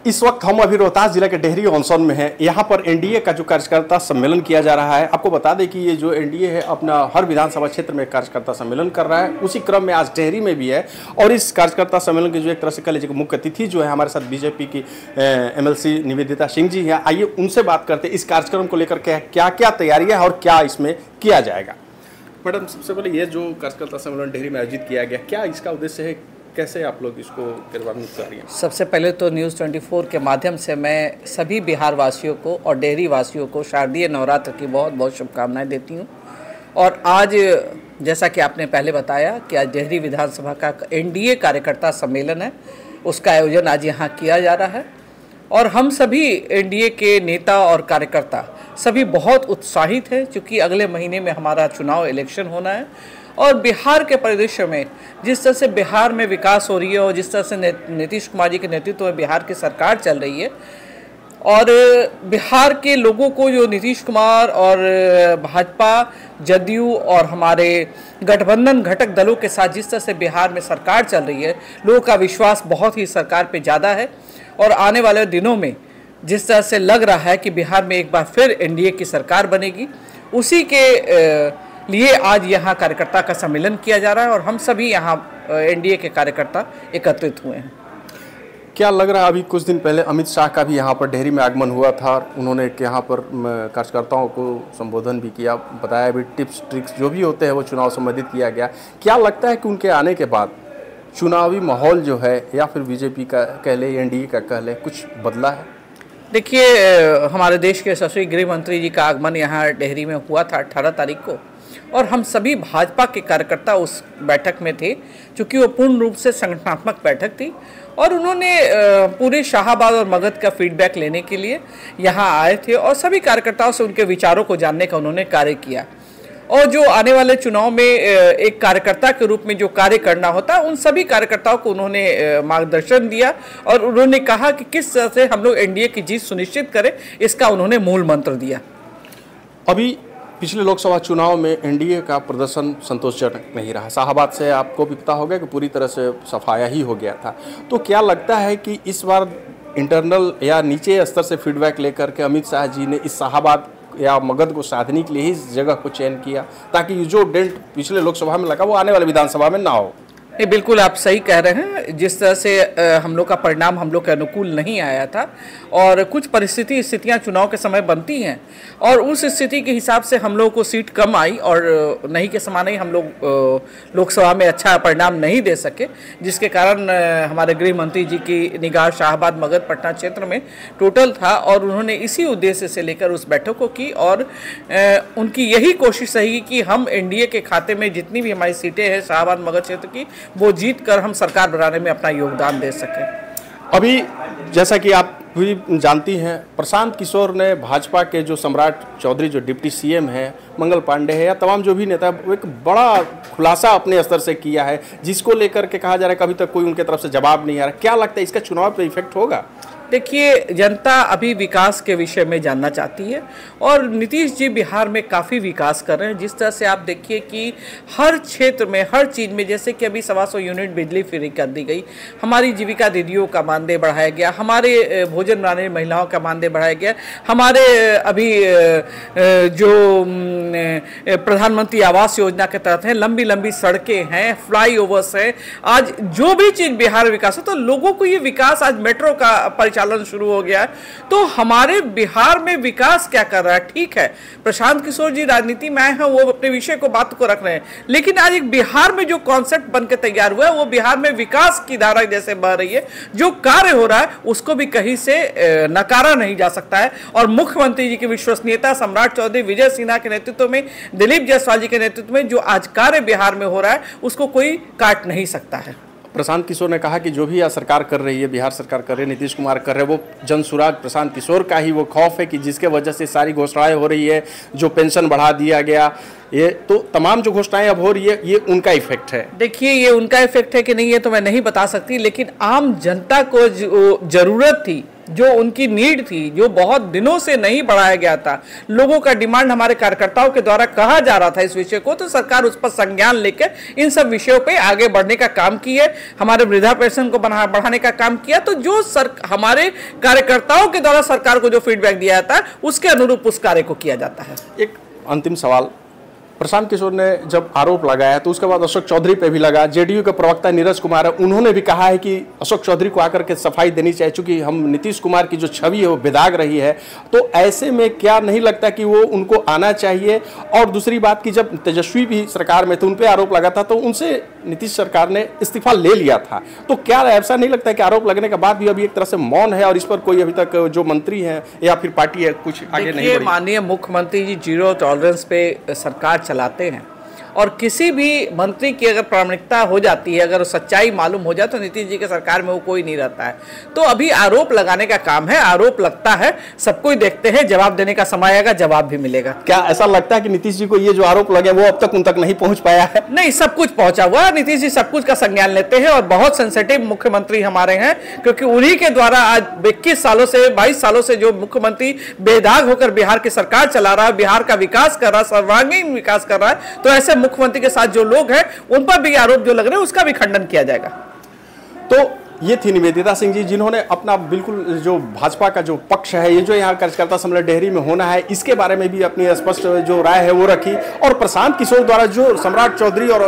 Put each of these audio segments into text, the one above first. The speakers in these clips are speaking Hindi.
इस वक्त हम अभी रोहतास जिला के डेहरी ऑनसन में हैं। यहाँ पर एनडीए का जो कार्यकर्ता सम्मेलन किया जा रहा है। आपको बता दें कि ये जो एनडीए है अपना हर विधानसभा क्षेत्र में कार्यकर्ता सम्मेलन कर रहा है। उसी क्रम में आज डेहरी में भी है और इस कार्यकर्ता सम्मेलन की जो एक तरह से कह लीजिए मुख्य अतिथि जो है हमारे साथ बीजेपी की एमएलसी निवेदिता सिंह जी हैं। आइए उनसे बात करते हैं इस कार्यक्रम को लेकर क्या क्या तैयारियाँ और क्या इसमें किया जाएगा। मैडम, सबसे पहले ये जो कार्यकर्ता सम्मेलन डेहरी में आयोजित किया गया, क्या इसका उद्देश्य है, कैसे आप लोग इसको कार्यान्वित कर रही हैं? सबसे पहले तो न्यूज़ 24 के माध्यम से मैं सभी बिहार वासियों को और डेहरी वासियों को शारदीय नवरात्र की बहुत बहुत शुभकामनाएं देती हूं। और आज जैसा कि आपने पहले बताया कि आज डेहरी विधानसभा का एनडीए कार्यकर्ता सम्मेलन है, उसका आयोजन आज यहाँ किया जा रहा है और हम सभी एनडीए के नेता और कार्यकर्ता सभी बहुत उत्साहित हैं, क्योंकि अगले महीने में हमारा चुनाव इलेक्शन होना है और बिहार के परिदृश्य में जिस तरह से बिहार में विकास हो रही है और जिस तरह से नीतीश कुमार जी के नेतृत्व में बिहार की सरकार चल रही है और बिहार के लोगों को जो नीतीश कुमार और भाजपा, जदयू और हमारे गठबंधन घटक दलों के साथ जिस तरह से बिहार में सरकार चल रही है, लोगों का विश्वास बहुत ही सरकार पे ज़्यादा है और आने वाले दिनों में जिस तरह से लग रहा है कि बिहार में एक बार फिर एनडीए की सरकार बनेगी, उसी के लिए आज यहाँ कार्यकर्ता का सम्मेलन किया जा रहा है और हम सभी यहाँ एनडीए के कार्यकर्ता एकत्रित हुए हैं। क्या लग रहा है, अभी कुछ दिन पहले अमित शाह का भी यहाँ पर डेहरी में आगमन हुआ था, उन्होंने यहाँ पर कार्यकर्ताओं को संबोधन भी किया, बताया भी टिप्स ट्रिक्स जो भी होते हैं वो चुनाव संबंधित किया गया। क्या लगता है कि उनके आने के बाद चुनावी माहौल जो है या फिर बीजेपी का कह ले, एनडीए का कह ले, कुछ बदला है? देखिए, हमारे देश के यशस्वी गृह मंत्री जी का आगमन यहाँ डेहरी में हुआ था 18 तारीख को और हम सभी भाजपा के कार्यकर्ता उस बैठक में थे, क्योंकि वो पूर्ण रूप से संगठनात्मक बैठक थी और उन्होंने पूरे शाहाबाद और मगध का फीडबैक लेने के लिए यहाँ आए थे और सभी कार्यकर्ताओं से उनके विचारों को जानने का उन्होंने कार्य किया और जो आने वाले चुनाव में एक कार्यकर्ता के रूप में जो कार्य करना होता है, उन सभी कार्यकर्ताओं को उन्होंने मार्गदर्शन दिया और उन्होंने कहा कि किस तरह से हम लोग एनडीए की जीत सुनिश्चित करें, इसका उन्होंने मूल मंत्र दिया। अभी पिछले लोकसभा चुनाव में एनडीए का प्रदर्शन संतोषजनक नहीं रहा। शाहाबाद से आपको भी पता होगा कि पूरी तरह से सफाया ही हो गया था। तो क्या लगता है कि इस बार इंटरनल या नीचे स्तर से फीडबैक लेकर के अमित शाह जी ने इस शाहाबाद या मगध को साधने के लिए ही इस जगह को चयन किया, ताकि जो डेंट पिछले लोकसभा में लगा वो आने वाले विधानसभा में ना हो? ये बिल्कुल आप सही कह रहे हैं। जिस तरह से हम लोग का परिणाम हम लोग के अनुकूल नहीं आया था और कुछ स्थितियां चुनाव के समय बनती हैं और उस स्थिति के हिसाब से हम लोग को सीट कम आई और नहीं के समान ही हम लोग लोकसभा में अच्छा परिणाम नहीं दे सके, जिसके कारण हमारे गृह मंत्री जी की निगाह शाहाबाद मगध पटना क्षेत्र में टोटल था और उन्होंने इसी उद्देश्य से लेकर उस बैठक को की और उनकी यही कोशिश रही कि हम एनडीए के खाते में जितनी भी हमारी सीटें हैं शाहाबाद मगध क्षेत्र की, वो जीत कर हम सरकार बनाने में अपना योगदान दे सकें। अभी जैसा कि आप भी जानती हैं, प्रशांत किशोर ने भाजपा के जो सम्राट चौधरी जो डिप्टी सीएम है, मंगल पांडे है या तमाम जो भी नेता, वो एक बड़ा खुलासा अपने स्तर से किया है, जिसको लेकर के कहा जा रहा है कि अभी तक कोई उनके तरफ से जवाब नहीं आ रहा। क्या लगता है इसका चुनाव पर इफेक्ट होगा? देखिए, जनता अभी विकास के विषय में जानना चाहती है और नीतीश जी बिहार में काफ़ी विकास कर रहे हैं। जिस तरह से आप देखिए कि हर क्षेत्र में, हर चीज़ में, जैसे कि अभी 125 यूनिट बिजली फ्री कर दी गई, हमारी जीविका दीदियों का मानदेय बढ़ाया गया, हमारे भोजन बनाने महिलाओं का मानदेय बढ़ाया गया, हमारे अभी जो प्रधानमंत्री आवास योजना के तहत हैं, लंबी लंबी सड़कें हैं, फ्लाईओवर्स हैं, आज जो भी चीज़ बिहार विकास है, तो लोगों को ये विकास, आज मेट्रो का चालन शुरू हो गया है। तो हमारे बिहार में विकास क्या कर रहा है? ठीक है, प्रशांत किशोर जी राजनीति में आए हैं, वो अपने विषय को बात को रख रहे हैं, लेकिन आज एक बिहार में जो कॉन्सेप्ट बनकर तैयार हुआ है वो बिहार में विकास की धारा जैसे बह रही है, जो कार्य हो रहा है उसको भी कहीं से नकारा नहीं जा सकता है। और मुख्यमंत्री जी की विश्वसनीयता, सम्राट चौधरी, विजय सिन्हा के नेतृत्व में, दिलीप जायसवाल जी के नेतृत्व में जो आज कार्य बिहार में हो रहा है उसको कोई काट नहीं सकता है। प्रशांत किशोर ने कहा कि जो भी सरकार कर रही है, बिहार सरकार कर रही है, नीतीश कुमार कर रहे हैं, वो जनसुराज प्रशांत किशोर का ही वो खौफ है कि जिसके वजह से सारी घोषणाएं हो रही है, जो पेंशन बढ़ा दिया गया, ये तो तमाम जो घोषणाएं अब हो रही है, ये उनका इफेक्ट है। देखिए, ये उनका इफेक्ट है कि नहीं ये तो मैं नहीं बता सकती, लेकिन आम जनता को जो जरूरत थी जो उनकी नीड थी, जो बहुत दिनों से नहीं बढ़ाया गया था, लोगों का डिमांड हमारे कार्यकर्ताओं के द्वारा कहा जा रहा था इस विषय को, तो सरकार उस पर संज्ञान लेकर इन सब विषयों पे आगे बढ़ने का काम की है। हमारे वृद्धा पेंशन को बढ़ाने का काम किया। तो जो हमारे कार्यकर्ताओं के द्वारा सरकार को जो फीडबैक दिया था उसके अनुरूप उस कार्य को किया जाता है। एक अंतिम सवाल, प्रशांत किशोर ने जब आरोप लगाया तो उसके बाद अशोक चौधरी पे भी लगा। जेडीयू के प्रवक्ता नीरज कुमार है, उन्होंने भी कहा है कि अशोक चौधरी को आकर के सफाई देनी चाहिए, चूंकि हम नीतीश कुमार की जो छवि है वो बेदाग रही है। तो ऐसे में क्या नहीं लगता कि वो उनको आना चाहिए? और दूसरी बात कि जब तेजस्वी भी सरकार में थे, उन पर आरोप लगा था, तो उनसे नीतीश सरकार ने इस्तीफा ले लिया था। तो क्या ऐसा नहीं लगता है कि आरोप लगने के बाद भी अभी एक तरह से मौन है और इस पर कोई अभी तक जो मंत्री है या फिर पार्टी है कुछ आगे नहीं बढ़ी? माननीय मुख्यमंत्री जी जीरो टॉलरेंस पे सरकार चलाते हैं और किसी भी मंत्री की अगर प्रामाणिकता हो जाती है, अगर सच्चाई मालूम हो जाए, तो नीतीश जी के सरकार में वो कोई नहीं रहता है। तो अभी आरोप लगाने का काम है, आरोप लगता है, सब कोई देखते हैं, जवाब देने का समय आएगा, जवाब भी मिलेगा। क्या ऐसा लगता है कि नीतीश जी को ये जो आरोप लगे वो अब तक उन तक नहीं पहुंच पाया है? नहीं, सब कुछ पहुंचा हुआ है। नीतीश जी सब कुछ का संज्ञान लेते हैं और बहुत सेंसिटिव मुख्यमंत्री हमारे हैं, क्योंकि उन्हीं के द्वारा आज 21 सालों से 22 सालों से जो मुख्यमंत्री बेदाग होकर बिहार की सरकार चला रहा है, बिहार का विकास कर रहा है, सर्वांगीण विकास कर रहा है। तो ऐसे मुख्यमंत्री के साथ जो लोग हैं उन पर भी आरोप जो लग रहे हैं उसका भी खंडन किया जाएगा। तो ये थी निवेदिता सिंह जी, जिन्होंने अपना बिल्कुल जो भाजपा का जो पक्ष है, ये जो यहाँ कार्यकर्ता सम्मेलन डेहरी में होना है, इसके बारे में भी अपनी स्पष्ट जो राय है वो रखी। और प्रशांत किशोर द्वारा जो सम्राट चौधरी और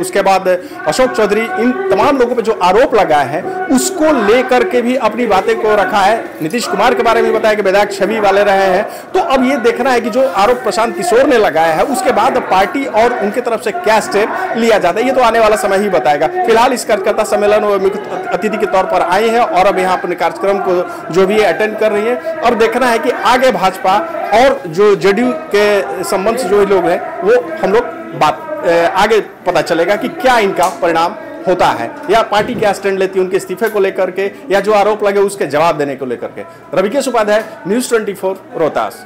उसके बाद अशोक चौधरी, इन तमाम लोगों पे जो आरोप लगाए हैं उसको लेकर के भी अपनी बातें को रखा है। नीतीश कुमार के बारे में बताया कि बेदाग छवि वाले रहे हैं। तो अब ये देखना है कि जो आरोप प्रशांत किशोर ने लगाया है उसके बाद पार्टी और उनकी तरफ से क्या स्टेप लिया जाता है, ये तो आने वाला समय ही बताएगा। फिलहाल इस कार्यकर्ता सम्मेलन अतिथि के तौर पर आए हैं और अब यहाँ अपने कार्यक्रम को जो भी अटेंड कर रही है। अब देखना है कि आगे भाजपा और जो जेडीयू के संबंध से जो लोग हैं वो हम लोग बात आगे पता चलेगा कि क्या इनका परिणाम होता है, या पार्टी क्या स्टैंड लेती है उनके इस्तीफे को लेकर के, या जो आरोप लगे उसके जवाब देने को लेकर के। रविकेश उपाध्याय, न्यूज़ 24 रोहतास।